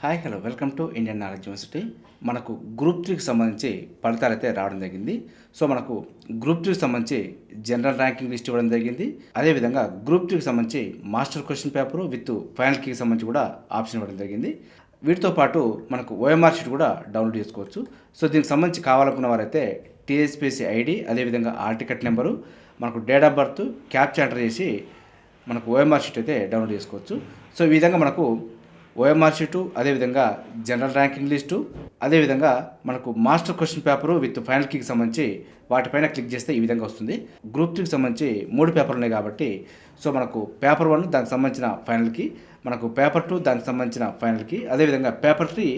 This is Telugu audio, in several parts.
Hi hello welcome to Indian knowledge university. మనకు గ్రూప్ 3కి సంబంధించి ఫలితాలు అయితే రావడం జరిగింది. సో మనకు గ్రూప్ 3కి సంబంధించి జనరల్ ర్యాంకింగ్ లిస్ట్ ఇవ్వడం జరిగింది. అదేవిధంగా గ్రూప్ 3కి సంబంధించి master question paper with final కీకి సంబంధించి కూడా ఆప్షన్ ఇవ్వడం జరిగింది. వీటితో పాటు మనకు ఓఎంఆర్ షీట్ కూడా డౌన్లోడ్ చేసుకోవచ్చు. సో దీనికి సంబంధించి కావాలనుకున్న వారైతే టీఎస్పీసీ ఐడి, అదేవిధంగా ఆర్ టికెట్ నెంబరు, మనకు date of birth, captcha enter చేసి మనకు ఓఎంఆర్ షీట్ అయితే డౌన్లోడ్ చేసుకోవచ్చు. సో ఈ విధంగా మనకు ఓఎంఆర్ షీటు, అదేవిధంగా జనరల్ ర్యాంకింగ్ లిస్టు, అదేవిధంగా మనకు master question paper with final కీకి సంబంధించి వాటిపైన క్లిక్ చేస్తే ఈ విధంగా వస్తుంది. గ్రూప్ 3కి సంబంధించి 3 పేపర్లు ఉన్నాయి కాబట్టి సో మనకు పేపర్ 1 దానికి సంబంధించిన ఫైనల్కి, మనకు పేపర్ 2 దానికి సంబంధించిన ఫైనల్కి, అదేవిధంగా పేపర్ 3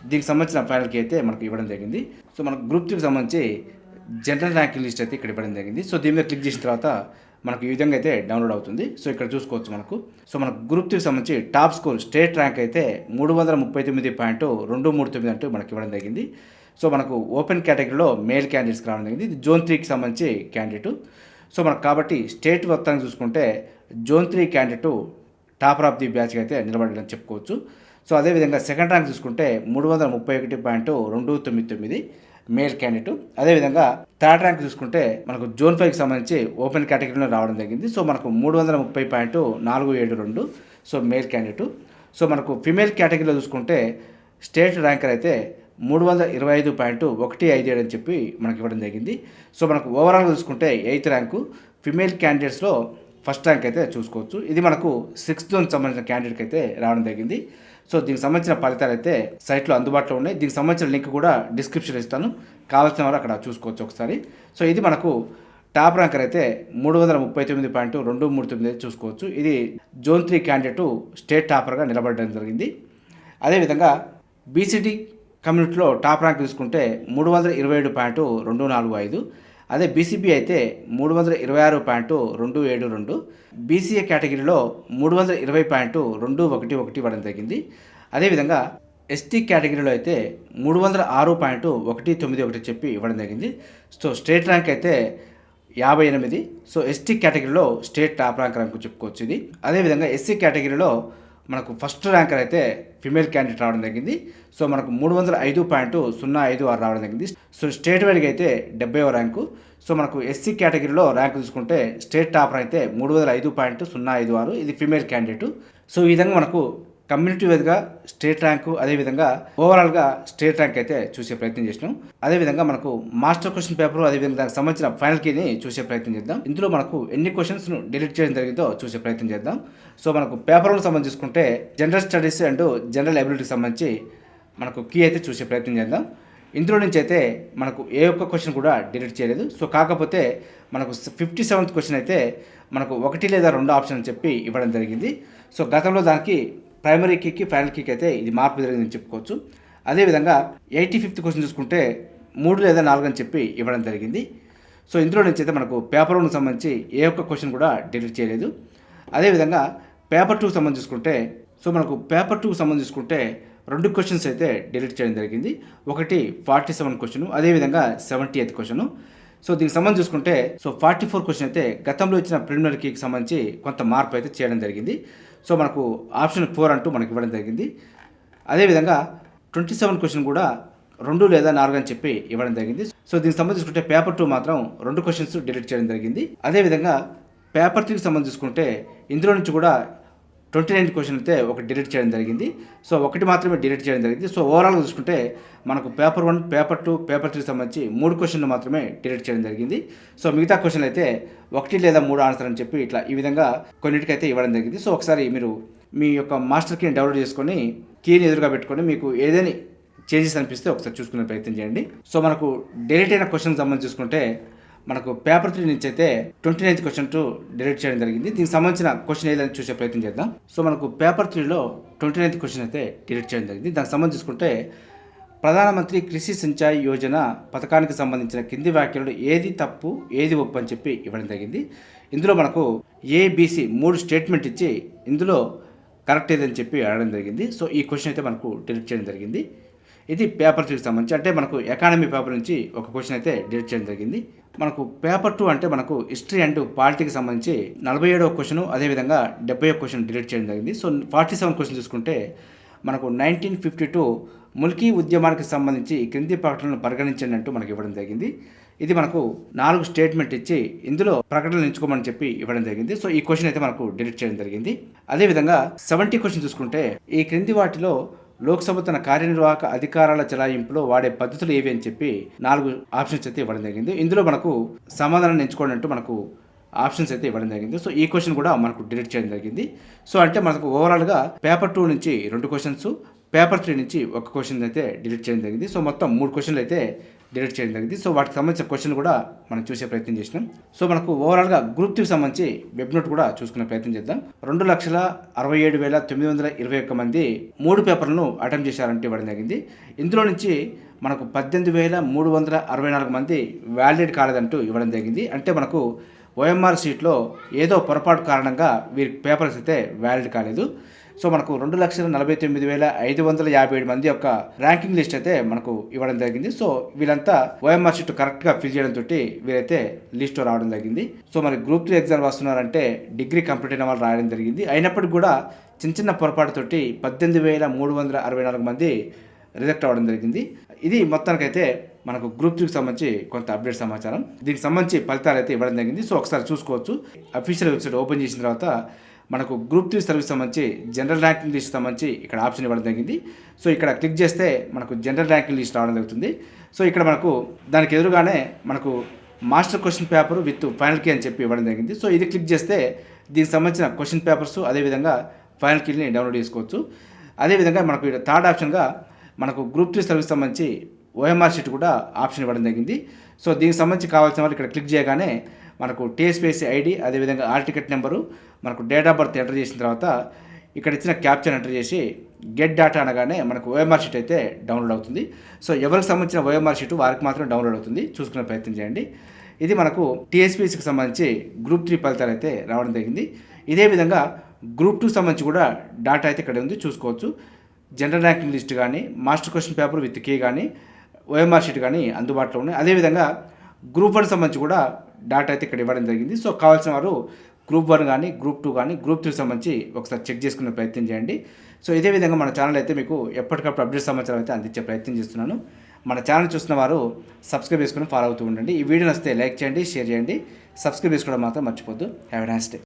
దీనికి సంబంధించిన ఫైనల్కి అయితే మనకు ఇవ్వడం జరిగింది. సో మనకు గ్రూప్ 3కి సంబంధించి జనరల్ ర్యాంకింగ్ లిస్ట్ అయితే ఇక్కడ ఇవ్వడం జరిగింది. సో దీని మీద క్లిక్ చేసిన తర్వాత మనకు ఈ విధంగా అయితే డౌన్లోడ్ అవుతుంది. సో ఇక్కడ చూసుకోవచ్చు మనకు గ్రూప్ 3కి సంబంధించి టాప్ స్కోర్ స్టేట్ ర్యాంక్ అయితే 339.239 అంటూ మనకి ఇవ్వడం జరిగింది. సో మనకు ఓపెన్ కేటగిరీలో మేల్ క్యాండిడేట్స్కి రావడం జరిగింది. ఇది జోన్ 3కి సంబంధించి క్యాండిడేటు. సో మనకు కాబట్టి స్టేట్ మొత్తానికి చూసుకుంటే zone 3 candidate topper of the బ్యాచ్కి అయితే నిలబడాలని చెప్పుకోవచ్చు. సో అదేవిధంగా సెకండ్ ర్యాంక్ చూసుకుంటే 331.299 మేల్ క్యాండిడేట్. అదేవిధంగా థర్డ్ ర్యాంక్ చూసుకుంటే మనకు జోన్ 5కి సంబంధించి ఓపెన్ కేటగిరీలో రావడం జరిగింది. సో మనకు 330.472 సో మేల్ క్యాండిడేట్. సో మనకు ఫిమేల్ కేటగిరీలో చూసుకుంటే స్టేట్ ర్యాంకర్ అయితే 325.157 అని చెప్పి మనకి ఇవ్వడం జరిగింది. సో మనకు ఓవరాల్గా చూసుకుంటే 8th ర్యాంకు ఫిమేల్ క్యాండిడేట్స్లో ఫస్ట్ ర్యాంక్ అయితే చూసుకోవచ్చు. ఇది మనకు 6th జోన్కి సంబంధించిన క్యాండిడేట్కి అయితే రావడం జరిగింది. సో దీనికి సంబంధించిన ఫలితాలు అయితే సైట్లో అందుబాటులో ఉన్నాయి. దీనికి సంబంధించిన లింక్ కూడా డిస్క్రిప్షన్లో ఇస్తాను, కావాల్సిన వారు అక్కడ చూసుకోవచ్చు ఒకసారి. సో ఇది మనకు టాప్ ర్యాంకర్ అయితే 339.239 చూసుకోవచ్చు. ఇది జోన్ 3 క్యాండిడేటు స్టేట్ టాపర్గా నిలబడడం జరిగింది. అదేవిధంగా బీసీడీ కమ్యూనిటీలో టాప్ ర్యాంక్ తీసుకుంటే 327.245. అదే బీసీబీ అయితే 326.272. బీసీఏ కేటగిరీలో 320.211 ఇవ్వడం జరిగింది. అదేవిధంగా ఎస్టీ కేటగిరీలో అయితే 306.191 చెప్పి ఇవ్వడం జరిగింది. సో స్టేట్ ర్యాంక్ అయితే 58. సో ఎస్టీ కేటగిరీలో స్టేట్ టాప్ ర్యాంక్ చెప్పుకోవచ్చు ఇది. అదేవిధంగా ఎస్సీ కేటగిరీలో మనకు ఫస్ట్ ర్యాంకర్ అయితే ఫిమేల్ క్యాండిడేట్ రావడం జరిగింది. సో మనకు 305.056 రావడం జరిగింది. సో స్టేట్ వైడ్గా అయితే 70వ ర్యాంకు. సో మనకు ఎస్సీ కేటగిరీలో ర్యాంక్ చూసుకుంటే స్టేట్ టాపర్ అయితే 305.056, ఇది ఫిమేల్ క్యాండిడేట్. సో ఈ విధంగా మనకు కమ్యూనిటీ వైజ్గా స్టేట్ ర్యాంకు, అదేవిధంగా ఓవరాల్గా స్టేట్ ర్యాంక్ అయితే చూసే ప్రయత్నం చేసినాం. అదేవిధంగా మనకు మాస్టర్ క్వశ్చన్ పేపర్, అదేవిధంగా దానికి సంబంధించిన ఫైనల్ కీని చూసే ప్రయత్నం చేద్దాం. ఇందులో మనకు ఎన్ని క్వశ్చన్స్ను డిలీట్ చేయడం జరిగిందో చూసే ప్రయత్నం చేద్దాం. సో మనకు పేపర్ 1 సంబంధించి చూసుకుంటే జనరల్ స్టడీస్ అండ్ జనరల్ ఎబిలిటీకి సంబంధించి మనకు కీ అయితే చూసే ప్రయత్నం చేద్దాం. ఇందులో నుంచి అయితే మనకు ఏ ఒక్క క్వశ్చన్ కూడా డిలీట్ చేయలేదు. సో కాకపోతే మనకు 57th క్వశ్చన్ అయితే మనకు 1 లేదా 2 ఆప్షన్ అని చెప్పి ఇవ్వడం జరిగింది. సో గతంలో దానికి ప్రైమరీ కీకి ఫైనల్ కీకి అయితే ఇది మార్పు జరిగిందని చెప్పుకోవచ్చు. అదేవిధంగా 85th క్వశ్చన్ చూసుకుంటే 3 లేదా 4 అని చెప్పి ఇవ్వడం జరిగింది. సో ఇందులో నుంచి అయితే మనకు పేపర్ 1కి సంబంధించి ఏ ఒక్క క్వశ్చన్ కూడా డిలీట్ చేయలేదు. అదేవిధంగా పేపర్ 2కి సంబంధించి చూసుకుంటే సో మనకు పేపర్ 2కి సంబంధించి చూసుకుంటే 2 క్వశ్చన్స్ అయితే డిలీట్ చేయడం జరిగింది. ఒకటి 47 క్వశ్చన్, అదేవిధంగా 78th క్వశ్చన్. సో దీనికి సంబంధించి చూసుకుంటే సో 44 క్వశ్చన్ అయితే గతంలో ఇచ్చిన ప్రిలిమినరీ కీకి సంబంధించి కొంత మార్పు అయితే చేయడం జరిగింది. సో మనకు ఆప్షన్ 4 అంటూ మనకి ఇవ్వడం జరిగింది. అదేవిధంగా 27 క్వశ్చన్ కూడా 2 లేదా 4 అని చెప్పి ఇవ్వడం జరిగింది. సో దీనికి సంబంధించి చూసుకుంటే పేపర్ 2 మాత్రం 2 క్వశ్చన్స్ డిలీట్ చేయడం జరిగింది. అదేవిధంగా పేపర్ 3కి సంబంధించి చూసుకుంటే ఇందులో నుంచి కూడా 29 క్వశ్చన్ అయితే ఒకటి డిలీట్ చేయడం జరిగింది. సో ఒకటి మాత్రమే డిలీట్ చేయడం జరిగింది. సో ఓవరాల్గా చూసుకుంటే మనకు పేపర్ 1, పేపర్ 2, పేపర్ 3 సంబంధించి 3 క్వశ్చన్లు మాత్రమే డిలీట్ చేయడం జరిగింది. సో మిగతా క్వశ్చన్లు అయితే 1 లేదా 3 ఆన్సర్ అని చెప్పి ఇట్లా ఈ విధంగా కొన్నిటికైతే ఇవ్వడం జరిగింది. సో ఒకసారి మీరు మీ యొక్క మాస్టర్ కీని డౌన్లోడ్ చేసుకొని కీని ఎదురుగా పెట్టుకొని మీకు ఏదైనా చేంజెస్ అనిపిస్తే ఒకసారి చూసుకునే ప్రయత్నం చేయండి. సో మనకు డిలీట్ అయిన క్వశ్చన్ సంబంధించి చూసుకుంటే మనకు పేపర్ 3 నుంచి అయితే 29th క్వశ్చన్ డిలీట్ చేయడం జరిగింది. దీనికి సంబంధించిన క్వశ్చన్ ఏదైనా చూసే ప్రయత్నం చేద్దాం. సో మనకు పేపర్ 3లో 29th క్వశ్చన్ అయితే డిలీట్ చేయడం జరిగింది. దానికి సంబంధించి చూసుకుంటే ప్రధానమంత్రి కృషి సించాయి యోజన పథకానికి సంబంధించిన కింది వ్యాఖ్యలు ఏది తప్పు ఏది ఒప్పు అని చెప్పి ఇవ్వడం జరిగింది. ఇందులో మనకు ఏబిసి 3 స్టేట్మెంట్ ఇచ్చి ఇందులో కరెక్ట్ ఏదని చెప్పి అడగడం జరిగింది. సో ఈ క్వశ్చన్ అయితే మనకు డిలీట్ చేయడం జరిగింది. ఇది పేపర్ 3కి సంబంధించి, అంటే మనకు ఎకానమీ పేపర్ నుంచి ఒక క్వశ్చన్ అయితే డిలీట్ చేయడం జరిగింది. మనకు పేపర్ 2 అంటే మనకు హిస్టరీ అండ్ పాలిటీకి సంబంధించి 47వ క్వశ్చన్, అదేవిధంగా 70వ క్వశ్చన్ డిలీట్ చేయడం జరిగింది. సో 47 క్వశ్చన్ చూసుకుంటే మనకు 1952 ముల్కీ ఉద్యమానికి సంబంధించి ఈ క్రింది ప్రకటనలను పరిగణించండి అంటూ మనకి ఇవ్వడం జరిగింది. ఇది మనకు 4 స్టేట్మెంట్ ఇచ్చి ఇందులో ప్రకటనలు ఎంచుకోమని చెప్పి ఇవ్వడం జరిగింది. సో ఈ క్వశ్చన్ అయితే మనకు డిలీట్ చేయడం జరిగింది. అదేవిధంగా 70 క్వశ్చన్ చూసుకుంటే ఈ క్రింది వాటిలో లోక్సభ తన కార్యనిర్వాహక అధికారాల చెలాయింపులో వాడే పద్ధతులు ఏవి అని చెప్పి 4 ఆప్షన్స్ అయితే ఇవ్వడం జరిగింది. ఇందులో మనకు సమాధానాన్ని ఎంచుకోండి అంటూ మనకు ఆప్షన్స్ అయితే ఇవ్వడం జరిగింది. సో ఈ క్వశ్చన్ కూడా మనకు డిలీట్ చేయడం జరిగింది. సో అంటే మనకు ఓవరాల్గా పేపర్ 2 నుంచి 2 క్వశ్చన్స్, పేపర్ 3 నుంచి 1 క్వశ్చన్ అయితే డిలీట్ చేయడం జరిగింది. సో మొత్తం 3 క్వశ్చన్లు అయితే డిలీట్ చేయడం జరిగింది. సో వాటికి సంబంధించిన క్వశ్చన్ కూడా మనం చూసే ప్రయత్నం చేసినాం. సో మనకు ఓవరాల్గా గ్రూప్ 3కి సంబంధించి వెబ్ నోట్ కూడా చూసుకునే ప్రయత్నం చేద్దాం. 2,67,921 మంది 3 పేపర్లను అటెంప్ట్ చేశారంటే ఇవ్వడం జరిగింది. ఇందులో నుంచి మనకు 18,364 మంది వ్యాలిడేట్ కాలేదంటూ ఇవ్వడం జరిగింది. అంటే మనకు OMR షీట్లో ఏదో పొరపాటు కారణంగా వీరి పేపర్స్ అయితే వ్యాలిడ్ కాలేదు. సో మనకు 2,49,557 మంది యొక్క ర్యాంకింగ్ లిస్ట్ అయితే మనకు ఇవ్వడం జరిగింది. సో వీళ్ళంతా OMR షీట్ కరెక్ట్గా ఫిల్ చేయడంతో వీరైతే లిస్ట్లో రావడం జరిగింది. సో మరి గ్రూప్ 3 ఎగ్జామ్ రాస్తున్నారంటే డిగ్రీ కంప్లీట్ అయిన వాళ్ళు రాయడం జరిగింది. అయినప్పటికీ కూడా చిన్న పొరపాటుతోటి 18,364 మంది రిజెక్ట్ అవ్వడం జరిగింది. ఇది మొత్తానికైతే మనకు గ్రూప్ 3కి సంబంధించి కొంత అప్డేట్ సమాచారం. దీనికి సంబంధించి ఫలితాలు అయితే ఇవ్వడం జరిగింది. సో ఒకసారి చూసుకోవచ్చు. అఫీషియల్ వెబ్సైట్ ఓపెన్ చేసిన తర్వాత మనకు గ్రూప్ 3 సర్వీస్ సంబంధించి జనరల్ ర్యాంకింగ్ లిస్ట్ సంబంధించి ఇక్కడ ఆప్షన్ ఇవ్వడం జరిగింది. సో ఇక్కడ క్లిక్ చేస్తే మనకు జనరల్ ర్యాంకింగ్ లిస్ట్ రావడం జరుగుతుంది. సో ఇక్కడ మనకు దానికి ఎదురుగానే మనకు master question paper with final key అని చెప్పి ఇవ్వడం జరిగింది. సో ఇది క్లిక్ చేస్తే దీనికి సంబంధించిన క్వశ్చన్ పేపర్స్ అదేవిధంగా ఫైనల్ కీని డౌన్లోడ్ చేసుకోవచ్చు. అదేవిధంగా మనకు థర్డ్ ఆప్షన్గా మనకు గ్రూప్ 3 సర్వీస్ సంబంధించి OMR షీట్ కూడా ఆప్షన్ ఇవ్వడం జరిగింది. సో దీనికి సంబంధించి కావాల్సిన వాళ్ళు ఇక్కడ క్లిక్ చేయగానే మనకు TSPSC ఐడి అదేవిధంగా ఆల్ టికెట్ నెంబరు మనకు డేట్ ఆఫ్ బర్త్ ఎంటర్ చేసిన తర్వాత ఇక్కడ ఇచ్చిన క్యాప్చర్ ఎంటర్ చేసి గెట్ డేటా అనగానే మనకు OMR షీట్ అయితే డౌన్లోడ్ అవుతుంది. సో ఎవరికి సంబంధించిన OMR షీట్ వారికి మాత్రం డౌన్లోడ్ అవుతుంది. చూసుకునే ప్రయత్నం చేయండి. ఇది మనకు TSPSCకి సంబంధించి గ్రూప్ 3 ఫలితాలు అయితే రావడం జరిగింది. ఇదే విధంగా గ్రూప్ 2 సంబంధించి కూడా డేటా అయితే ఇక్కడ ఉంది, చూసుకోవచ్చు. జనరల్ ర్యాంకింగ్ లిస్ట్ కానీ master question paper with key కానీ OMR షీట్ కానీ అందుబాటులో ఉన్నాయి. అదేవిధంగా గ్రూప్ 1 సంబంధించి కూడా డేటా అయితే ఇక్కడ ఇవ్వడం జరిగింది. సో కావాల్సిన వారు గ్రూప్ 1 కానీ గ్రూప్ 2 కానీ గ్రూప్ 3 సంబంధించి ఒకసారి చెక్ చేసుకునే ప్రయత్నం చేయండి. సో ఇదే విధంగా మన ఛానల్ అయితే మీకు ఎప్పటికప్పుడు అప్డేట్ సమాచారం అయితే అందించే ప్రయత్నం చేస్తున్నాను. మన ఛానల్ చూస్తున్న వారు సబ్స్క్రైబ్ చేసుకుని ఫాలో అవుతూ ఉండండి. ఈ వీడియో నచ్చితే లైక్ చేయండి, షేర్ చేయండి, సబ్స్క్రైబ్ చేసుకోవడం మాత్రం మర్చిపోద్దు. Have a nice day.